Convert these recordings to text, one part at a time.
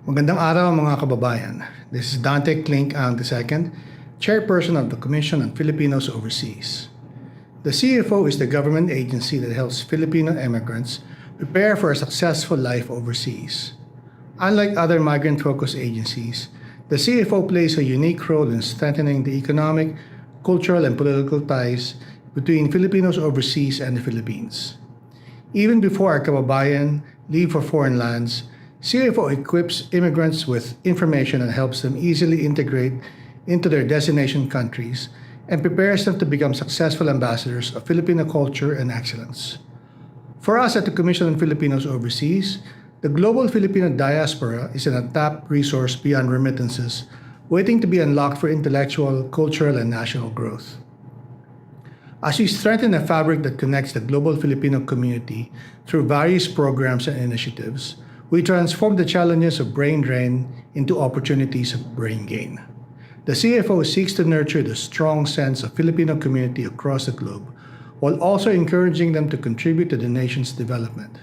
Magandang araw mga kababayan. This is Dante Klink ang II, Chairperson of the Commission on Filipinos Overseas. The CFO is the government agency that helps Filipino immigrants prepare for a successful life overseas. Unlike other migrant-focused agencies, the CFO plays a unique role in strengthening the economic, cultural, and political ties between Filipinos overseas and the Philippines. Even before our kababayan leave for foreign lands, CFO equips immigrants with information and helps them easily integrate into their destination countries and prepares them to become successful ambassadors of Filipino culture and excellence. For us at the Commission on Filipinos Overseas, the global Filipino diaspora is an untapped resource beyond remittances, waiting to be unlocked for intellectual, cultural, and national growth. As we strengthen a fabric that connects the global Filipino community through various programs and initiatives, we transform the challenges of brain drain into opportunities of brain gain. The CFO seeks to nurture the strong sense of Filipino community across the globe, while also encouraging them to contribute to the nation's development.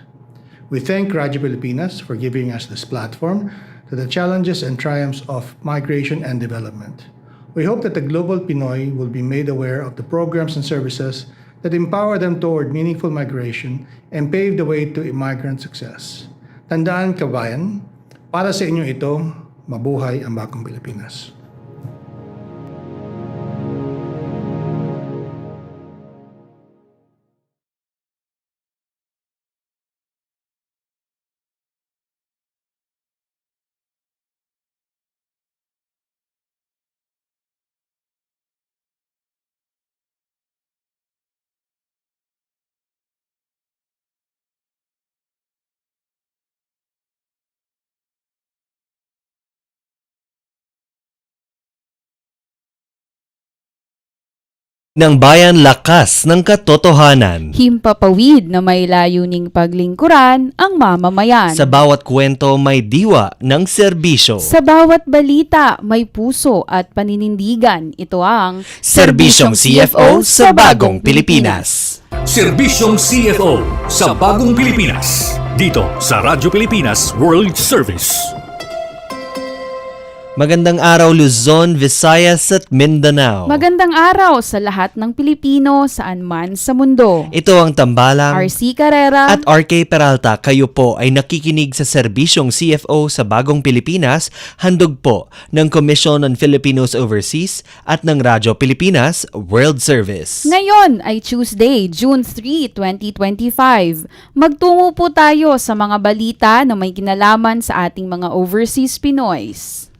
We thank Radyo Pilipinas for giving us this platform to the challenges and triumphs of migration and development. We hope that the global Pinoy will be made aware of the programs and services that empower them toward meaningful migration and pave the way to immigrant success. Tandaan, kabayan, para sa inyo ito, mabuhay ang bagong Pilipinas. Ng bayan lakas ng katotohanan. Himpapawid na may layuning paglingkuran ang mamamayan. Sa bawat kwento may diwa ng serbisyo. Sa bawat balita may puso at paninindigan. Ito ang Serbisyong CFO sa Bagong Pilipinas. Serbisyong CFO sa Bagong Pilipinas. Dito sa Radyo Pilipinas World Service. Magandang araw Luzon, Visayas at Mindanao. Magandang araw sa lahat ng Pilipino saan man sa mundo. Ito ang Tambalang RC Carrera at RK Peralta. Kayo po ay nakikinig sa Serbisyong CFO sa Bagong Pilipinas, handog po ng Commission on Filipinos Overseas at ng Radyo Pilipinas World Service. Ngayon ay Tuesday, June 3, 2025. Magtungo po tayo sa mga balita na may kinalaman sa ating mga overseas Pinoys.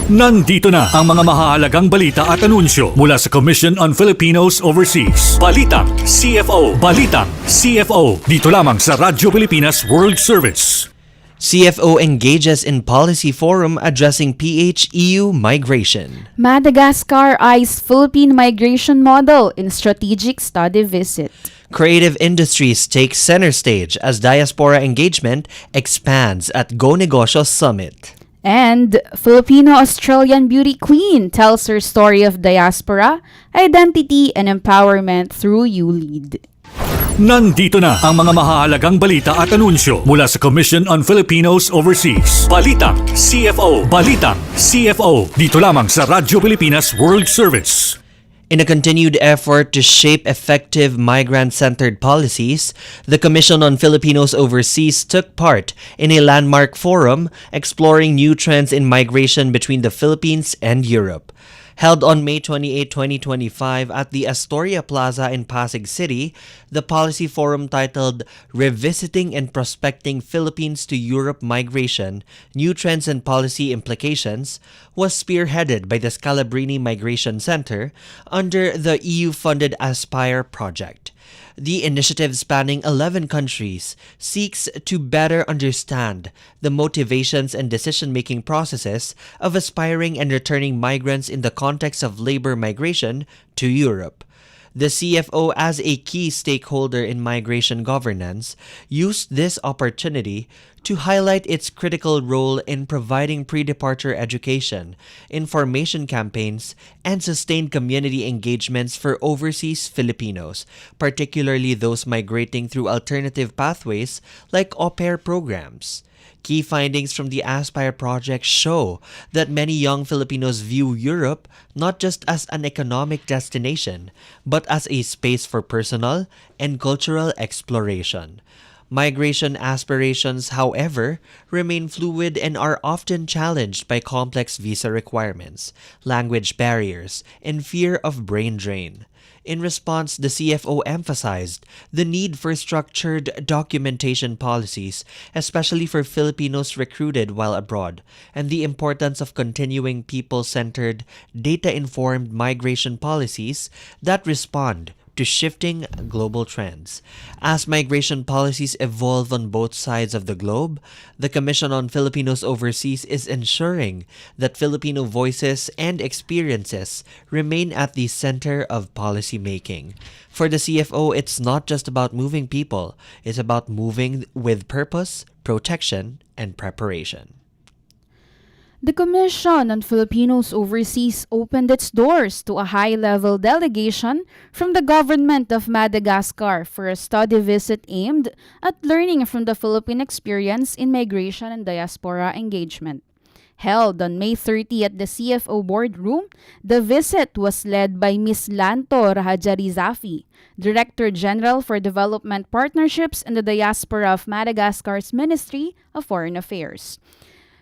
Nandito na ang mga mahahalagang balita at anunsyo mula sa Commission on Filipinos Overseas. Balitang CFO. Balitang CFO. Dito lamang sa Radyo Pilipinas World Service. CFO engages in policy forum addressing PH-EU migration. Madagascar eyes Philippine migration model in strategic study visit. Creative industries take center stage as diaspora engagement expands at Go Negosyo Summit. And Filipino-Australian beauty queen tells her story of diaspora, identity, and empowerment through ULEAD. Nandito na ang mga mahahalagang balita at anunsyo mula sa Commission on Filipinos Overseas. Balitang CFO. Balitang CFO. Dito lamang sa Radyo Pilipinas World Service. In a continued effort to shape effective migrant-centered policies, the Commission on Filipinos Overseas took part in a landmark forum exploring new trends in migration between the Philippines and Europe. Held on May 28, 2025 at the Astoria Plaza in Pasig City, the policy forum titled Revisiting and Prospecting Philippines to Europe Migration, New Trends and Policy Implications was spearheaded by the Scalabrini Migration Center under the EU-funded Aspire project. The initiative, spanning 11 countries, seeks to better understand the motivations and decision-making processes of aspiring and returning migrants in the context of labor migration to Europe. The CFO, as a key stakeholder in migration governance, used this opportunity to highlight its critical role in providing pre-departure education, information campaigns, and sustained community engagements for overseas Filipinos, particularly those migrating through alternative pathways like au pair programs. Key findings from the Aspire project show that many young Filipinos view Europe not just as an economic destination, but as a space for personal and cultural exploration. Migration aspirations, however, remain fluid and are often challenged by complex visa requirements, language barriers, and fear of brain drain. In response, the CFO emphasized the need for structured documentation policies, especially for Filipinos recruited while abroad, and the importance of continuing people-centered, data-informed migration policies that respond to shifting global trends. As migration policies evolve on both sides of the globe, the Commission on Filipinos Overseas is ensuring that Filipino voices and experiences remain at the center of policy making. For the CFO, it's not just about moving people, it's about moving with purpose, protection, and preparation. The Commission on Filipinos Overseas opened its doors to a high-level delegation from the government of Madagascar for a study visit aimed at learning from the Philippine experience in migration and diaspora engagement. Held on May 30 at the CFO boardroom, the visit was led by Ms. Lanto Rahajarizafi, Director General for Development Partnerships in the Diaspora of Madagascar's Ministry of Foreign Affairs.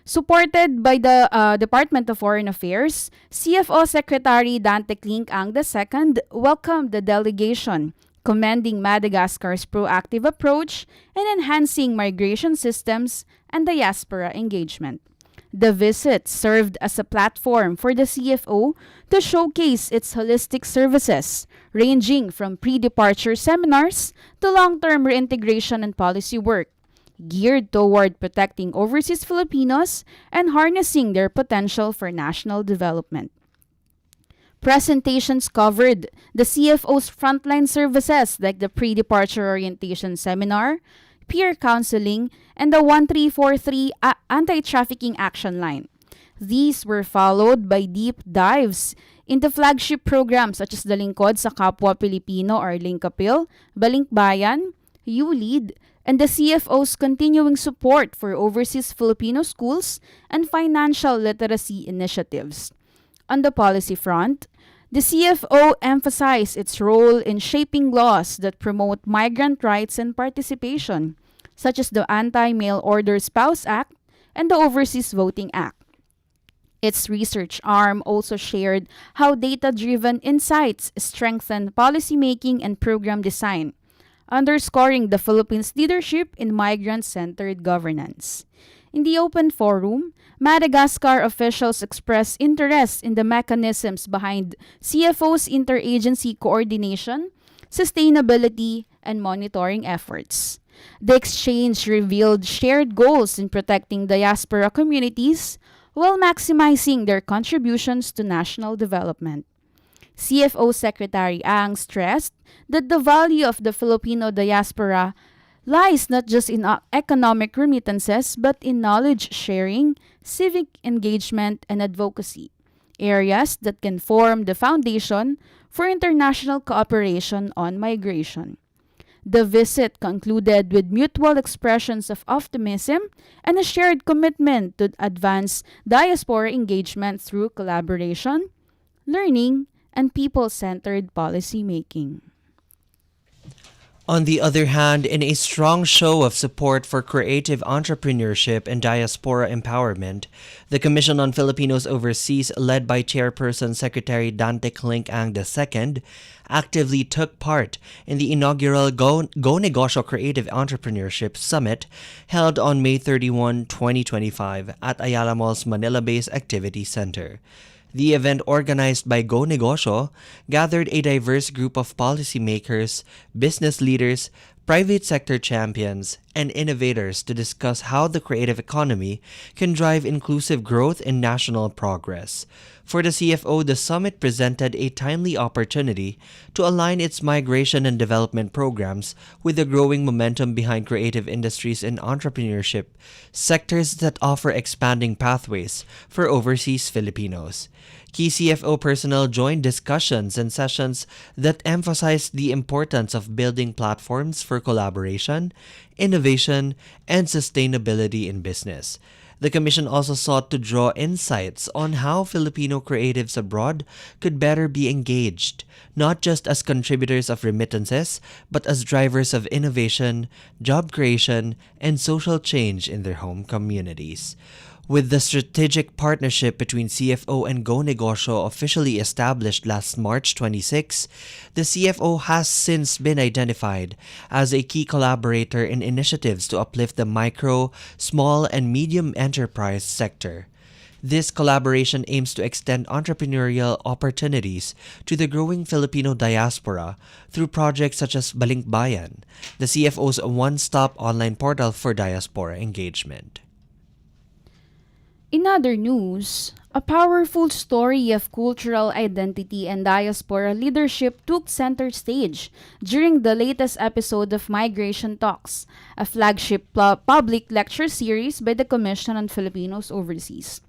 Supported by the Department of Foreign Affairs, CFO Secretary Dante Clincang II welcomed the delegation, commending Madagascar's proactive approach in enhancing migration systems and diaspora engagement. The visit served as a platform for the CFO to showcase its holistic services, ranging from pre-departure seminars to long-term reintegration and policy work, geared toward protecting overseas Filipinos and harnessing their potential for national development. Presentations covered the CFO's frontline services like the pre-departure orientation seminar, peer counseling, and the 1343 anti-trafficking action line. These were followed by deep dives into flagship programs such as the Lingkod sa Kapwa Pilipino or Linkapil, Balinkbayan, ULEAD, and the CFO's continuing support for overseas Filipino schools and financial literacy initiatives. On the policy front, the CFO emphasized its role in shaping laws that promote migrant rights and participation, such as the Anti-Mail Order Spouse Act and the Overseas Voting Act. Its research arm also shared how data-driven insights strengthen policymaking and program design, underscoring the Philippines' leadership in migrant-centered governance. In the open forum, Madagascar officials expressed interest in the mechanisms behind CFO's interagency coordination, sustainability, and monitoring efforts. The exchange revealed shared goals in protecting diaspora communities while maximizing their contributions to national development. CFO Secretary Ang stressed that the value of the Filipino diaspora lies not just in economic remittances but in knowledge sharing, civic engagement, and advocacy, areas that can form the foundation for international cooperation on migration. The visit concluded with mutual expressions of optimism and a shared commitment to advance diaspora engagement through collaboration, learning, and people-centered policymaking. On the other hand, in a strong show of support for creative entrepreneurship and diaspora empowerment, the Commission on Filipinos Overseas, led by Chairperson Secretary Dante Clincang II, actively took part in the inaugural Go Negosyo Creative Entrepreneurship Summit held on May 31, 2025 at Ayala Mall's Manila-based Activity Center. The event, organized by Go Negosyo, gathered a diverse group of policymakers, business leaders, private sector champions, and innovators to discuss how the creative economy can drive inclusive growth and national progress. For the CFO, the summit presented a timely opportunity to align its migration and development programs with the growing momentum behind creative industries and entrepreneurship, sectors that offer expanding pathways for overseas Filipinos. Key CFO personnel joined discussions and sessions that emphasized the importance of building platforms for collaboration, innovation, and sustainability in business. The Commission also sought to draw insights on how Filipino creatives abroad could better be engaged, not just as contributors of remittances, but as drivers of innovation, job creation, and social change in their home communities. With the strategic partnership between CFO and Go Negosyo officially established last March 26, the CFO has since been identified as a key collaborator in initiatives to uplift the micro, small, and medium enterprise sector. This collaboration aims to extend entrepreneurial opportunities to the growing Filipino diaspora through projects such as Balinkbayan, the CFO's one-stop online portal for diaspora engagement. In other news, a powerful story of cultural identity and diaspora leadership took center stage during the latest episode of Migration Talks, a flagship public lecture series by the Commission on Filipinos Overseas.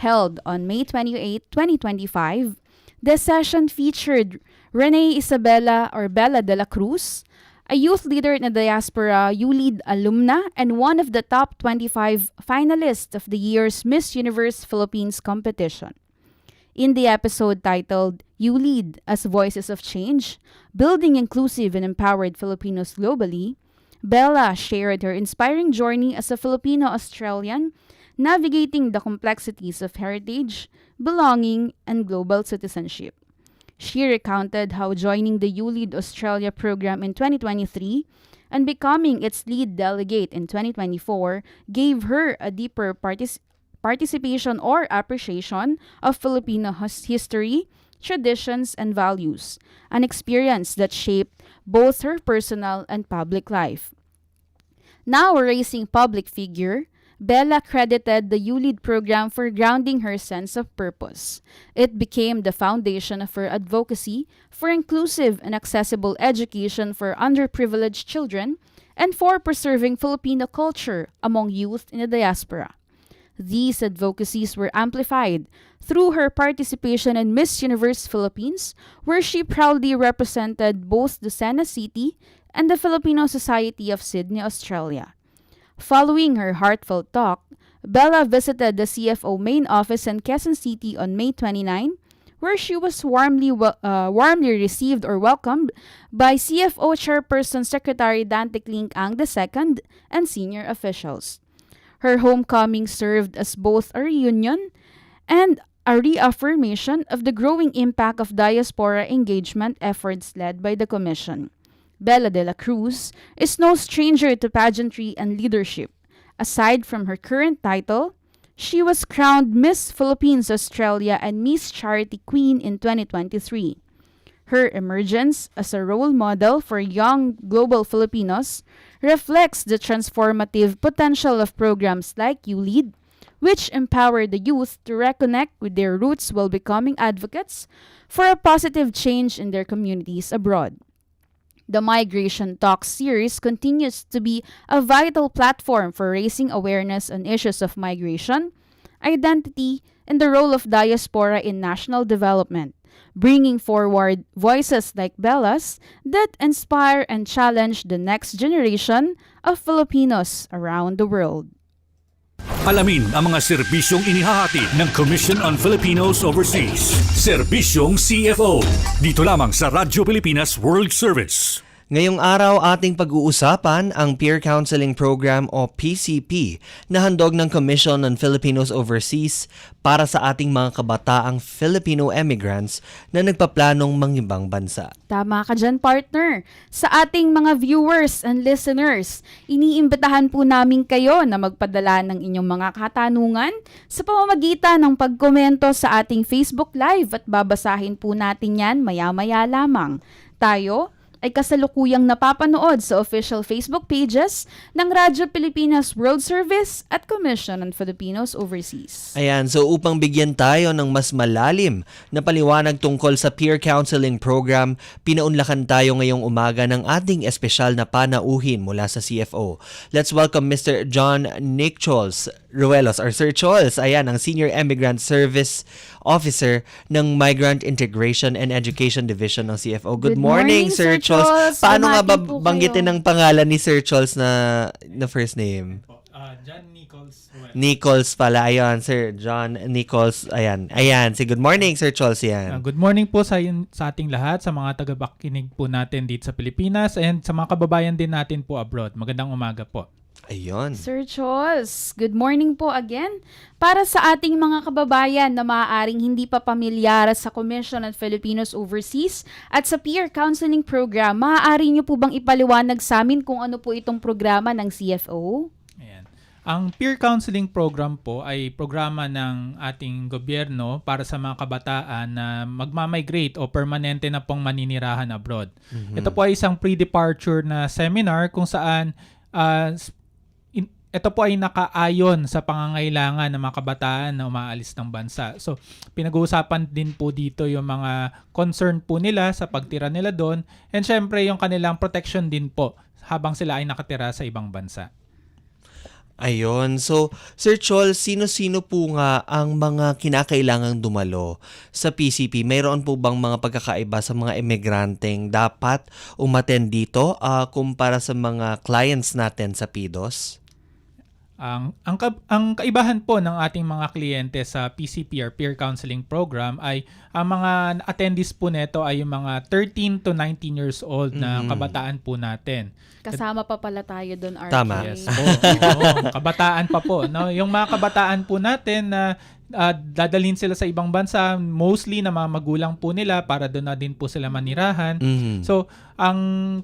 Held on May 28, 2025, the session featured Renee Isabella or Bella de la Cruz, a youth leader in the diaspora ULEAD alumna and one of the top 25 finalists of the year's Miss Universe Philippines competition. In the episode titled ULEAD as Voices of Change, Building Inclusive and Empowered Filipinos Globally, Bella shared her inspiring journey as a Filipino-Australian, navigating the complexities of heritage, belonging, and global citizenship. She recounted how joining the ULEAD Australia program in 2023 and becoming its lead delegate in 2024 gave her a deeper participation or appreciation of Filipino history, traditions, and values, an experience that shaped both her personal and public life. Now a rising public figure, Bella credited the ULEAD program for grounding her sense of purpose. It became the foundation of her advocacy for inclusive and accessible education for underprivileged children and for preserving Filipino culture among youth in the diaspora. These advocacies were amplified through her participation in Miss Universe Philippines, where she proudly represented both Lucena City and the Filipino Society of Sydney, Australia. Following her heartfelt talk, Bella visited the CFO main office in Quezon City on May 29, where she was warmly received or welcomed by CFO Chairperson Secretary Dante Clink Ang II and senior officials. Her homecoming served as both a reunion and a reaffirmation of the growing impact of diaspora engagement efforts led by the Commission. Bella de la Cruz is no stranger to pageantry and leadership. Aside from her current title, she was crowned Miss Philippines Australia and Miss Charity Queen in 2023. Her emergence as a role model for young global Filipinos reflects the transformative potential of programs like ULEAD, which empower the youth to reconnect with their roots while becoming advocates for a positive change in their communities abroad. The Migration Talks series continues to be a vital platform for raising awareness on issues of migration, identity, and the role of diaspora in national development, bringing forward voices like Bella's that inspire and challenge the next generation of Filipinos around the world. Alamin ang mga serbisyong inihahatid ng Commission on Filipinos Overseas. Serbisyong CFO. Dito lamang sa Radyo Pilipinas World Service. Ngayong araw ating pag-uusapan ang Peer Counseling Program o PCP na handog ng Commission on Filipinos Overseas para sa ating mga kabataang Filipino emigrants na nagpaplanong mangibang bansa. Tama ka dyan, partner. Sa ating mga viewers and listeners, iniimbitahan po namin kayo na magpadala ng inyong mga katanungan sa pamamagitan ng pagkomento sa ating Facebook Live at babasahin po natin yan maya-maya lamang. Tayo, ay kasalukuyang napapanood sa official Facebook pages ng Radyo Pilipinas World Service at Commission on Filipinos Overseas. Ayan, so upang bigyan tayo ng mas malalim na paliwanag tungkol sa peer counseling program, pinaunlakan tayo ngayong umaga ng ating espesyal na panauhin mula sa CFO. Let's welcome Mr. John Nick Chols Ruelos, or Sir Chols, ayan, ang Senior Immigrant Service Officer ng Migrant Integration and Education Division ng CFO. Good morning, Sir Chols. Paano nga Bumati po banggitin kayo. ang pangalan ni Sir Chols na first name? John Nichols Ruel. Nichols pala. Ayan, Sir John Nichols. Ayan. Ayan. Good morning, Sir Chols. Yan. Good morning po sa ating lahat, sa mga tagapakinig po natin dito sa Pilipinas and sa mga kababayan din natin po abroad. Magandang umaga po. Ayun. Sir Chols, good morning po again. Para sa ating mga kababayan na maaaring hindi pa pamilyar sa Commission on Filipinos Overseas at sa peer counseling program, maaari niyo po bang ipaliwanag sa amin kung ano po itong programa ng CFO? Ayan. Ang peer counseling program po ay programa ng ating gobyerno para sa mga kabataan na magmamigrate o permanente na pong maninirahan abroad. Ito po ay isang pre-departure na seminar kung saan ito po ay nakaayon sa pangangailangan ng mga kabataan na umaalis ng bansa. So, pinag-uusapan din po dito yung mga concern po nila sa pagtira nila doon and syempre yung kanilang protection din po habang sila ay nakatira sa ibang bansa. Ayun. So, Sir Chol, sino-sino po nga ang mga kinakailangang dumalo sa PCP? Mayroon po bang mga pagkakaiba sa mga emigranteng dapat umattend dito kumpara sa mga clients natin sa PIDOS? Ang kaibahan po ng ating mga kliyente sa PCP or Peer Counseling Program ay ang mga attendees po nito ay yung mga 13 to 19 years old na kabataan po natin. Kasama pa pala tayo doon, RK. Tama. Yes po. Oo, kabataan pa po. No? Yung mga kabataan po natin na dadalhin sila sa ibang bansa, mostly na mga magulang po nila para doon na din po sila manirahan. So, ang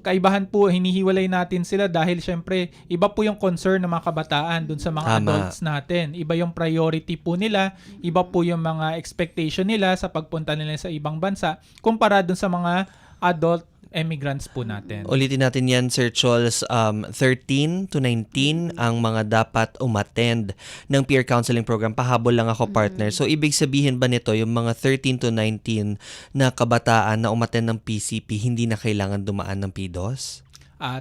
kaibahan po, hinihiwalay natin sila dahil syempre, iba po yung concern ng mga kabataan doon sa mga Tama. adults natin. Iba yung priority po nila, iba po yung mga expectation nila sa pagpunta nila sa ibang bansa kumpara doon sa mga adult immigrants po natin. Ulitin natin yan, Sir Chols. 13 to 19 ang mga dapat umattend ng peer counseling program. Pahabol lang ako, partner. So, ibig sabihin ba nito, yung mga 13 to 19 na kabataan na umattend ng PCP, hindi na kailangan dumaan ng PIDOS?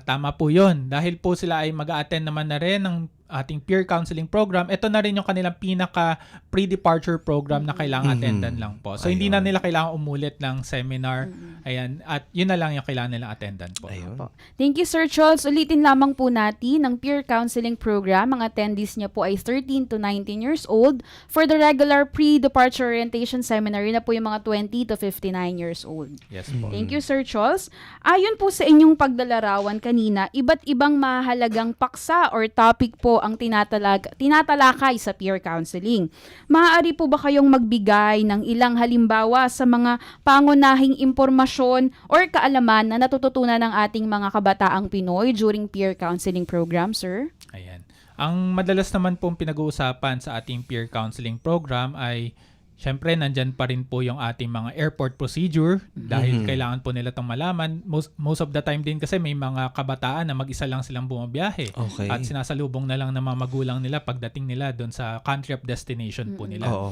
Tama po yun. Dahil po sila ay mag-a-attend naman na rin ng ating peer counseling program, ito na rin yung kanilang pinaka pre-departure program na kailangan attendan lang po. So, hindi na nila kailangan umulit ng seminar. Ayan. At yun na lang yung kailangan nilang attendan po. Ayun. Thank you, Sir Chols. Ulitin lamang po natin ng peer counseling program. Ang attendees niya po ay 13 to 19 years old. For the regular pre-departure orientation seminar, yun na po yung mga 20 to 59 years old. Yes po. Thank you, Sir Chols. Ayon po sa inyong paglalarawan kanina, iba't ibang mahalagang paksa or topic po ang tinatalakay sa peer counseling. Maaari po ba kayong magbigay ng ilang halimbawa sa mga pangunahing impormasyon or kaalaman na natututunan ng ating mga kabataang Pinoy during peer counseling program, sir? Ayan. Ang madalas naman pong pinag-uusapan sa ating peer counseling program ay syempre, nandyan pa rin po yung ating mga airport procedure dahil kailangan po nila itong malaman. Most of the time din kasi may mga kabataan na mag-isa lang silang bumabiyahe. Okay. At sinasalubong na lang ng mga magulang nila pagdating nila doon sa country of destination po nila. Oo.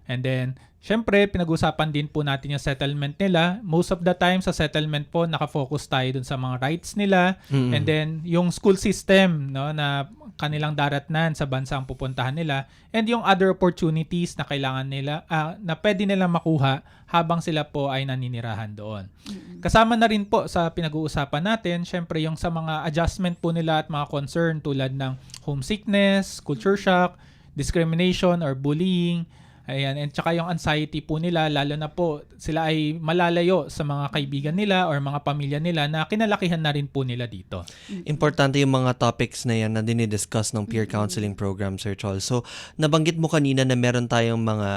And then, syempre, pinag-usapan din po natin yung settlement nila. Most of the time sa settlement po, nakafocus tayo dun sa mga rights nila. And then, yung school system no, na kanilang daratnan sa bansang pupuntahan nila. And yung other opportunities na kailangan nila, na pwede nilang makuha habang sila po ay naninirahan doon. Kasama na rin po sa pinag-uusapan natin, syempre yung sa mga adjustment po nila at mga concern tulad ng homesickness, culture shock, discrimination or bullying. Ayan, and tsaka yung anxiety po nila, lalo na po sila ay malalayo sa mga kaibigan nila or mga pamilya nila na kinalakihan na rin po nila dito. Importante yung mga topics na yan na dinidiscuss ng peer counseling program, Sir Chol. So, nabanggit mo kanina na meron tayong mga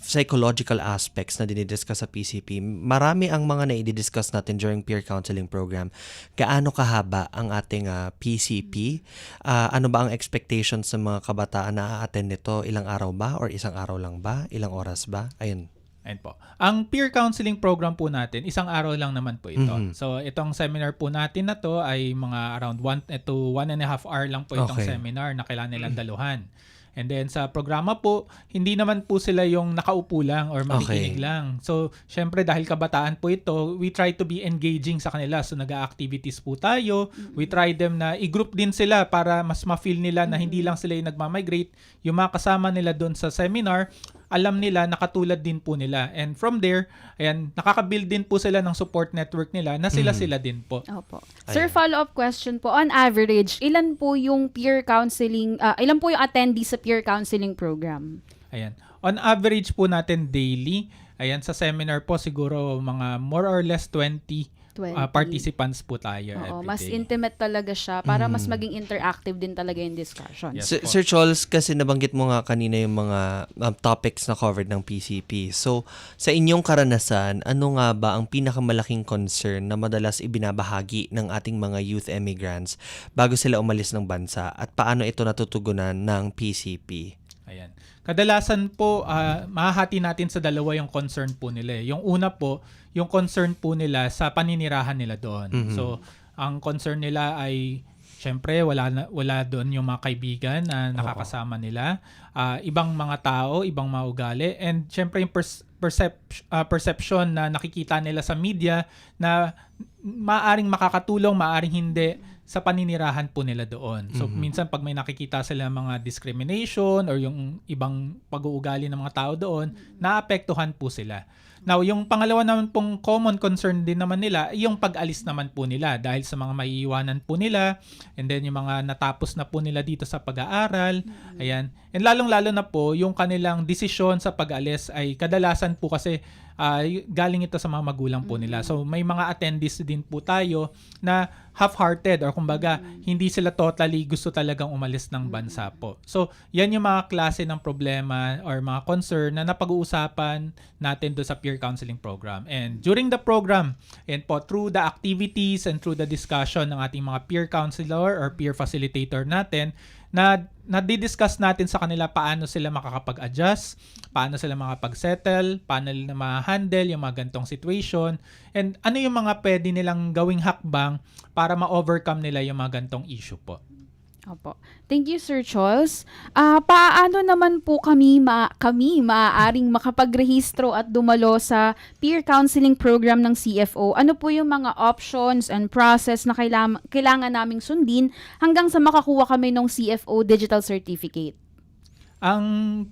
psychological aspects na dinidiscuss sa PCP. Marami ang mga na-i-discuss natin during peer counseling program. Gaano kahaba ang ating PCP? Ano ba ang expectations sa mga kabataan na a-attend nito? Ilang araw ba? Or isang araw lang ba? Ilang oras ba? Ayun. Ayun po. Ang peer counseling program po natin, isang araw lang naman po ito. So, itong seminar po natin na to ay mga around 1 to 1.5 hour lang po itong Okay. seminar na kailangan nilang daluhan. And then sa programa po, hindi naman po sila yung nakaupo lang or makikinig Okay. lang. So, syempre dahil kabataan po ito, we try to be engaging sa kanila. So, nag-activities po tayo. We try them na i-group din sila para mas ma-feel nila na hindi lang sila yung nagmamigrate. Yung mga kasama nila doon sa seminar, alam nila, nakatulad din po nila. And from there, ayan, nakaka-build din po sila ng support network nila na sila-sila din po. Opo. Sir, follow-up question po. On average, ilan po yung peer counseling, ilan po yung attendees sa peer counseling program? Ayan. On average po natin daily, ayan, sa seminar po siguro mga more or less 20 participants po tayo Oo, every mas day. intimate talaga siya para mas maging interactive din talaga yung discussion. Yes. Sir, po. Sir Charles, kasi nabanggit mo nga kanina yung mga topics na covered ng PCP. So, sa inyong karanasan, ano nga ba ang pinakamalaking concern na madalas ibinabahagi ng ating mga youth emigrants bago sila umalis ng bansa at paano ito natutugunan ng PCP? Ayan. Kadalasan po, mahahati natin sa dalawa yung concern po nila. Yung una po, yung concern po nila sa paninirahan nila doon. So, ang concern nila ay, syempre, wala doon yung mga kaibigan na nakakasama nila. Ibang mga tao, ibang mga ugali. And syempre, yung perception na nakikita nila sa media na maaring makakatulong, maaring hindi sa paninirahan po nila doon. So, minsan pag may nakikita sila mga discrimination or yung ibang pag-uugali ng mga tao doon, naapektuhan po sila. Now, yung pangalawa naman pong common concern din naman nila, yung pag-alis naman po nila dahil sa mga maiiwanan po nila, and then yung mga natapos na po nila dito sa pag-aaral. Ayan. And lalong-lalo na po, yung kanilang desisyon sa pag-alis ay kadalasan po kasi galing ito sa mga magulang po nila. So, may mga attendees din po tayo na half-hearted or kumbaga, hindi sila totally gusto talagang umalis ng bansa po. So, yan yung mga klase ng problema or mga concern na napag-uusapan natin do sa peer counseling program. And during the program, and po, through the activities and through the discussion ng ating mga peer counselor or peer facilitator natin, na di-discuss natin sa kanila paano sila makakapag-adjust, paano sila makapag-settle, paano nila ma-handle yung mga gantong situation, and ano yung mga pwede nilang gawing hakbang para ma-overcome nila yung mga gantong issue po. Opo. Thank you, Sir Charles. Paano naman po kami maaaring makapagrehistro at dumalo sa peer counseling program ng CFO? Ano po yung mga options and process na kailangan naming sundin hanggang sa makakuha kami ng CFO Digital Certificate? Ang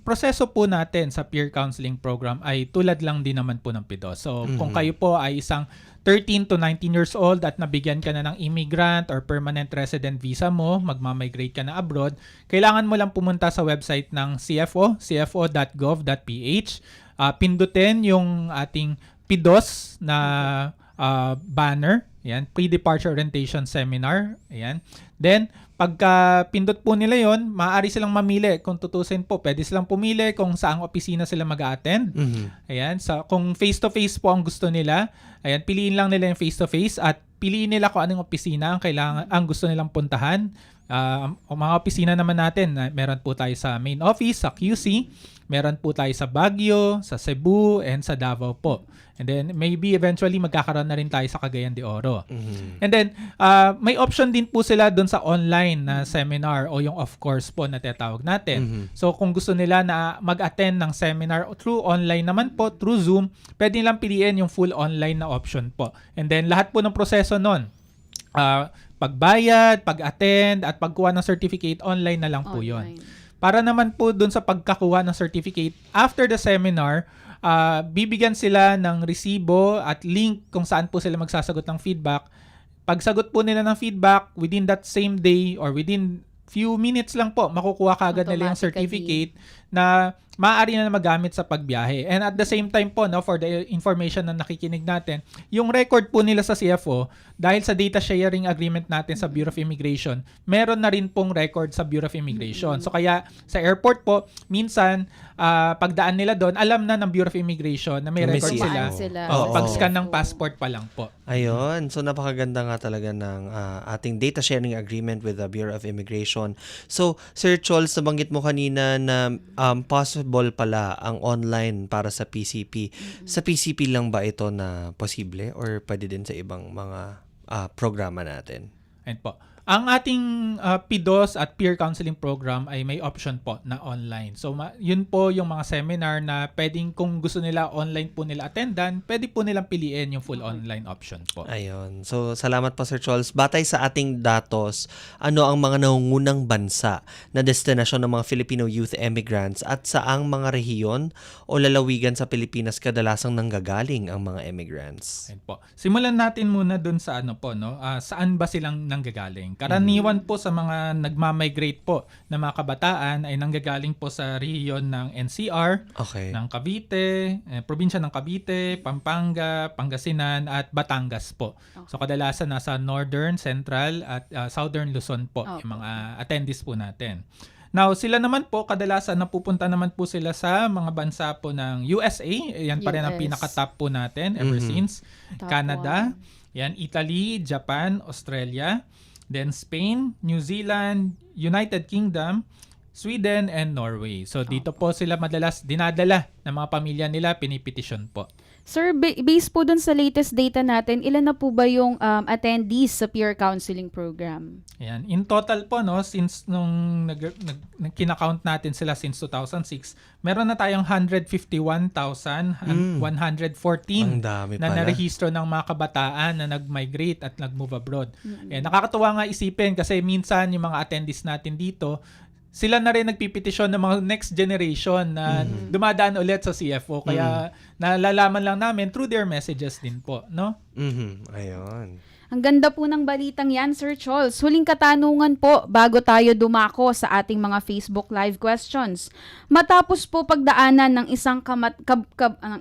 proseso po natin sa peer counseling program ay tulad lang din naman po ng PIDOS. So, kung kayo po ay isang 13 to 19 years old at nabigyan ka na ng immigrant or permanent resident visa mo, magmamigrate ka na abroad, kailangan mo lang pumunta sa website ng CFO, cfo.gov.ph. Pindutin yung ating PIDOS na banner. Ayan, Pre-Departure Orientation Seminar. Ayan. Then, pagka pindot po nila yon, maaari silang mamili. Kung tutusin po, pwede silang pumili kung saang opisina sila mag-a-attend. Ayan. Kung face-to-face po ang gusto nila, ayan, piliin lang nila yung face-to-face at piliin nila kung anong opisina ang gusto nilang puntahan. Mga opisina naman natin, meron po tayo sa main office, sa QC, meron po tayo sa Baguio, sa Cebu, and sa Davao po. And then, maybe eventually magkakaroon na rin tayo sa Cagayan de Oro. And then, may option din po sila doon sa online na seminar o yung off-course po na tinatawag natin. So, kung gusto nila na mag-attend ng seminar through online naman po, through Zoom, pwede nilang piliin yung full online na option po. And then, lahat po ng proseso nun, pagbayad, pag-attend, at pagkuha ng certificate, online na lang po yun. Para naman po dun sa pagkakuha ng certificate, after the seminar, bibigyan sila ng resibo at link kung saan po sila magsasagot ng feedback. Pagsagot po nila ng feedback, within that same day or within few minutes lang po, makukuha kaagad nila yung certificate na maaari na magamit sa pagbiyahe. And at the same time po, for the information na nakikinig natin, yung record po nila sa CFO, dahil sa data sharing agreement natin sa Bureau of Immigration, meron na rin pong record sa Bureau of Immigration. So kaya sa airport po, minsan, pagdaan nila doon, alam na ng Bureau of Immigration na may record sila. Pag-scan ng passport pa lang po. Ayun. So, napakaganda nga talaga ng ating data sharing agreement with the Bureau of Immigration. So, Sir Charles, nabanggit mo kanina na possible pala ang online para sa PCP. Sa PCP lang ba ito na posible or pwede din sa ibang mga programa natin? Ayun po. Ang ating PDOS at peer counseling program ay may option po na online. So yun po yung mga seminar na pwedeng kung gusto nila online po nila attendan, pwede po nilang piliin yung full online option po. Ayun. So, salamat po Sir Charles. Batay sa ating datos, ano ang mga nangungunang bansa na destinasyon ng mga Filipino youth emigrants at saang mga rehiyon o lalawigan sa Pilipinas kadalasang nanggagaling ang mga emigrants? Ayun po. Simulan natin muna dun sa ano po, no? Saan ba silang nanggagaling? Karaniwan po sa mga nagmamigrate po na mga kabataan ay nanggagaling po sa rehiyon ng NCR, Okay. ng Cavite, probinsya ng Cavite, Pampanga, Pangasinan at Batangas po. So kadalasan nasa Northern, Central at Southern Luzon po yung mga attendees po natin. Now, sila naman po, kadalasan napupunta naman po sila sa mga bansa po ng USA. Yan pa rin ang US. pinaka-top po natin ever since. Top Canada, yan, Italy, Japan, Australia, then Spain, New Zealand, United Kingdom, Sweden, and Norway. So, dito po sila madalas dinadala ng mga pamilya nila, pinipetisyon po. Sir, based po dun sa latest data natin, ilan na po ba yung attendees sa peer counseling program? Ayan. In total po, no, since nung kinakount natin sila since 2006, meron na tayong 151,114 Ang dami na pala. narehistro ng mga kabataan na nag-migrate at nag-move abroad. Nakakatuwa nga isipin kasi minsan yung mga attendees natin dito, sila na rin nagpipetisyon ng mga next generation na dumadaan ulit sa CFO. Kaya nalalaman lang namin through their messages din po, no? Ayun. Ang ganda po ng balitang yan, Sir Charles. Huling katanungan po bago tayo dumako sa ating mga Facebook Live questions. Matapos po pagdaanan ng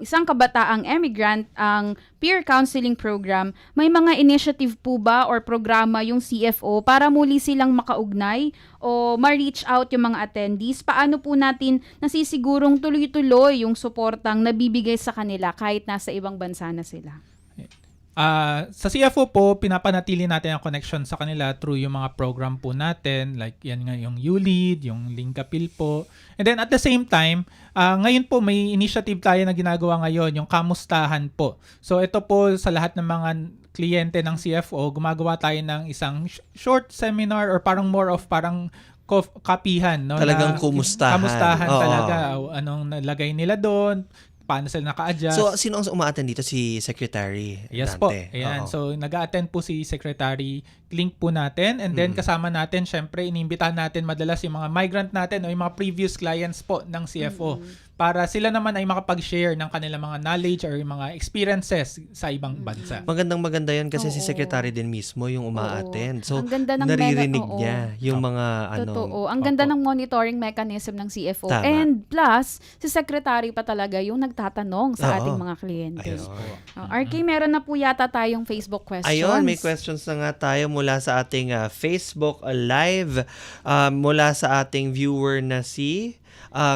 isang kabataang emigrant ang peer counseling program, may mga initiative po ba or programa yung CFO para muli silang makaugnay o ma-reach out yung mga attendees? Paano po natin nasisigurong tuloy-tuloy yung suportang nabibigay sa kanila kahit nasa ibang bansa na sila? Sa CFO po, pinapanatili natin ang connection sa kanila through yung mga program po natin, like yan nga yung ULEAD, yung Linkapil po. And then at the same time, ngayon po may initiative tayo na ginagawa ngayon, yung Kamustahan po. So ito po sa lahat ng mga kliyente ng CFO, gumagawa tayo ng isang short seminar or parang more of parang kapihan, no? Talagang kumustahan. Kamustahan Oo. talaga. Anong nalagay nila doon, paano sila naka-adjust. So, sino ang umaattend dito? Si Secretary Yes Dante? po. Ayan. Oo. So, nag-a-attend po si Secretary Link po natin. And then, kasama natin, syempre, inimbitahan natin madalas yung mga migrant natin o yung mga previous clients po ng CFO para sila naman ay makapag-share ng kanilang mga knowledge or yung mga experiences sa ibang bansa. Maganda yan kasi si Oo. Secretary din mismo yung umaattend. So, Ang ganda ng naririnig oo. niya yung mga Totoo. Ang ganda ng monitoring mechanism ng CFO. Tama. And plus, si Secretary pa talaga yung nagtatanong sa Oo. ating mga kliyente. Ayun. RK, meron na po yata tayong Facebook questions. Ayun, may questions na nga tayo mula sa ating Facebook Live, mula sa ating viewer na si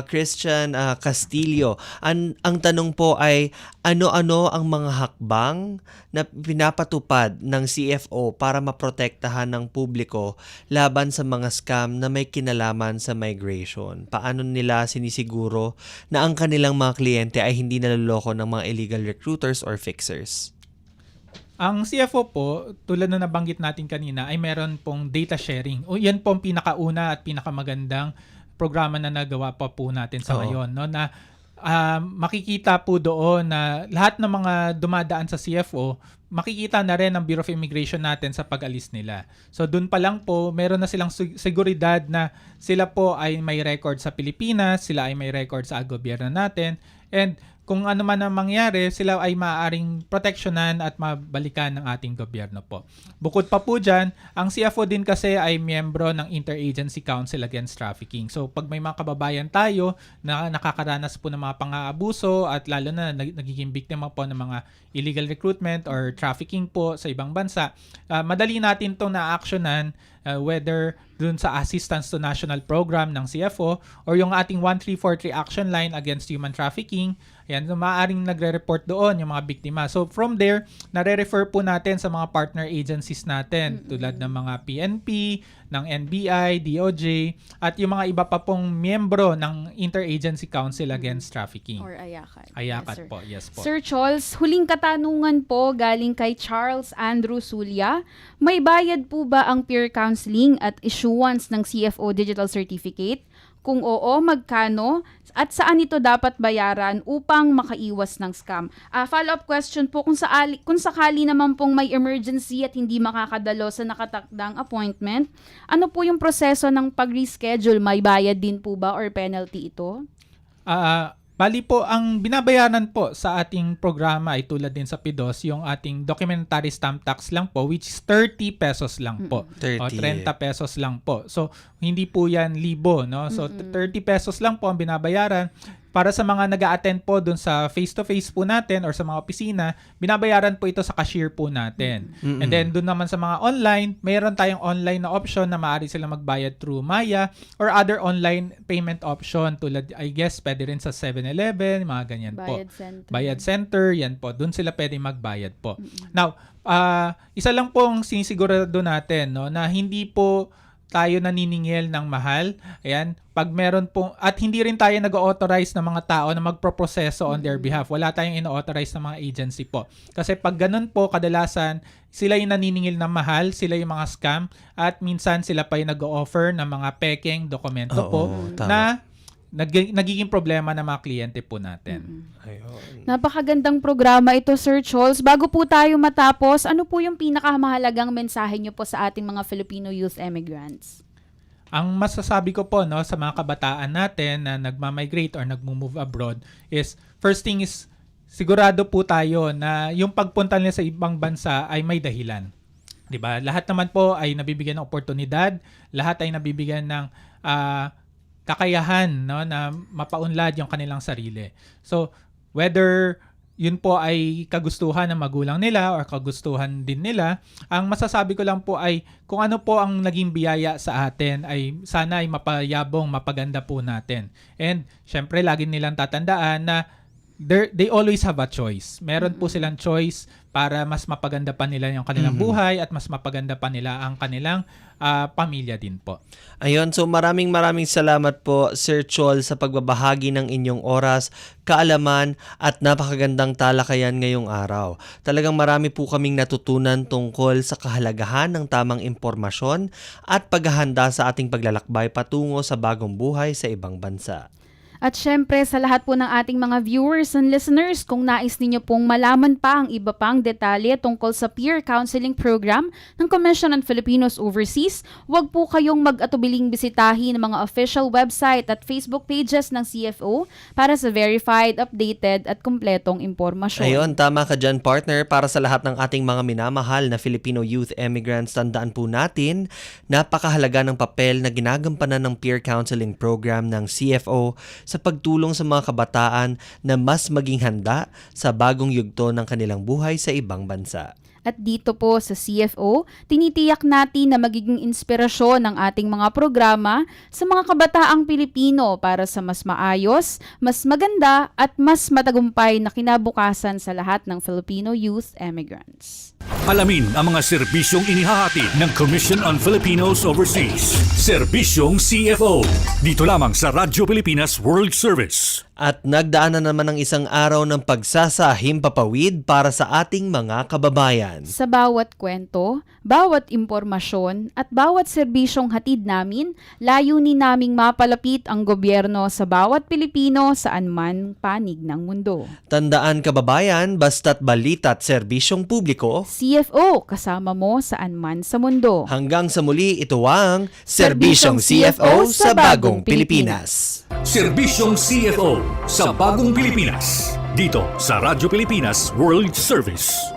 Christian Castillo. Ang tanong po ay, ano-ano ang mga hakbang na pinapatupad ng CFO para maprotektahan ng publiko laban sa mga scam na may kinalaman sa migration? Paano nila sinisiguro na ang kanilang mga kliyente ay hindi naloloko ng mga illegal recruiters or fixers? Ang CFO po, tulad na nabanggit natin kanina, ay meron pong data sharing. O yan po ang pinakauna at pinakamagandang programa na nagawa pa po natin sa ngayon, no, na makikita po doon na lahat ng mga dumadaan sa CFO, makikita na rin ang Bureau of Immigration natin sa pag-alis nila. So doon pa lang po, meron na silang seguridad na sila po ay may record sa Pilipinas, sila ay may record sa gobyerno natin, and kung ano man ang mangyari, sila ay maaaring proteksyonan at mabalikan ng ating gobyerno po. Bukod pa po dyan, ang CFO din kasi ay miyembro ng Interagency Council Against Trafficking. So pag may mga kababayan tayo na nakakaranas po ng mga pang-aabuso at lalo na nagiging biktima po ng mga illegal recruitment or trafficking po sa ibang bansa, madali natin itong na-actionan whether dun sa Assistance to National Program ng CFO or yung ating 1343 action line against human trafficking. Ayan, so maaaring nagre-report doon yung mga biktima. So from there, nare-refer po natin sa mga partner agencies natin tulad ng mga PNP, ng NBI, DOJ, at yung mga iba pa pong miyembro ng Interagency Council Against Trafficking. Or AYACAT. AYACAT Yes, sir. po, yes po. Sir Charles, huling katanungan po galing kay Charles Andrew Sulya. May bayad po ba ang peer counseling at issuance ng CFO Digital Certificate? Kung oo, magkano? At saan ito dapat bayaran upang makaiwas ng scam? Follow-up question po, kung sakali naman pong may emergency at hindi makakadalo sa nakatakdang appointment, ano po yung proseso ng pag-reschedule? May bayad din po ba or penalty ito? Bali po, ang binabayaran po sa ating programa ay tulad din sa PIDOS, yung ating documentary stamp tax lang po, which is 30 pesos lang po. 30. O 30 pesos lang po. So, hindi po yan libo, no? So, 30 pesos lang po ang binabayaran. Para sa mga nag-a-attend po dun sa face-to-face po natin or sa mga opisina, binabayaran po ito sa cashier po natin. And then, dun naman sa mga online, mayroon tayong online na option na maaari silang magbayad through Maya or other online payment option tulad, I guess, pwede rin sa 7-Eleven, mga ganyan po. Bayad center. Bayad center, yan po. Dun sila pwede magbayad po. Now, isa lang pong sinisigurado natin, no, na hindi po tayo naniningil ng mahal. Ayan, pag meron po, at hindi rin tayo nag-authorize ng mga tao na magproproseso on their behalf. Wala tayong ino-authorize ng mga agency po. Kasi pag ganun po, kadalasan, sila yung naniningil ng mahal, sila yung mga scam, at minsan sila pa yung nag-offer ng mga pekeng dokumento po tama. na nagiging problema ng mga kliyente po natin. Napakagandang programa ito, Sir Charles. Bago po tayo matapos, ano po yung pinakamahalagang mensahe niyo po sa ating mga Filipino youth immigrants? Ang masasabi ko po, no, sa mga kabataan natin na nagmamigrate or nagmo-move abroad is, first thing is, sigurado po tayo na yung pagpunta nila sa ibang bansa ay may dahilan. 'Di ba? Lahat naman po ay nabibigyan ng oportunidad, lahat ay nabibigyan ng kakayahan, no, na mapaunlad yung kanilang sarili. So, whether yun po ay kagustuhan ng magulang nila or kagustuhan din nila, ang masasabi ko lang po ay kung ano po ang naging biyaya sa atin ay sana ay mapayabong, mapaganda po natin. And syempre lagi nilang tatandaan na they always have a choice. Meron po silang choice para mas mapaganda pa nila yung kanilang buhay at mas mapaganda pa nila ang kanilang pamilya din po. Ayun, so maraming salamat po Sir Chol sa pagbabahagi ng inyong oras, kaalaman at napakagandang talakayan ngayong araw. Talagang marami po kaming natutunan tungkol sa kahalagahan ng tamang impormasyon at paghahanda sa ating paglalakbay patungo sa bagong buhay sa ibang bansa. At syempre sa lahat po ng ating mga viewers and listeners, kung nais ninyo pong malaman pa ang iba pang detalye tungkol sa peer counseling program ng Commission on Filipinos Overseas, huwag po kayong mag-atubiling bisitahin ang mga official website at Facebook pages ng CFO para sa verified, updated at kumpletong impormasyon. Ayun, tama ka dyan partner. Para sa lahat ng ating mga minamahal na Filipino youth immigrants, tandaan po natin, napakahalaga ng papel na ginagampanan ng peer counseling program ng CFO sa pagtulong sa mga kabataan na mas maging handa sa bagong yugto ng kanilang buhay sa ibang bansa. At dito po sa CFO, tinitiyak natin na magiging inspirasyon ng ating mga programa sa mga kabataang Pilipino para sa mas maayos, mas maganda at mas matagumpay na kinabukasan sa lahat ng Filipino youth immigrants. Alamin ang mga serbisyong inihahatid ng Commission on Filipinos Overseas. Serbisyong CFO. Dito lamang sa Radyo Pilipinas World Service. At nagdaan na naman ng isang araw ng pagsasahim papawid para sa ating mga kababayan. Sa bawat kwento, bawat impormasyon at bawat serbisyong hatid namin, layunin naming mapalapit ang gobyerno sa bawat Pilipino saan man panig ng mundo. Tandaan kababayan, basta't balita at serbisyong publiko. CFO, kasama mo saan man sa mundo. Hanggang sa muli, ito ang Serbisyong CFO sa Bagong Pilipinas. Serbisyong CFO sa Bagong Pilipinas. Dito sa Radyo Pilipinas World Service.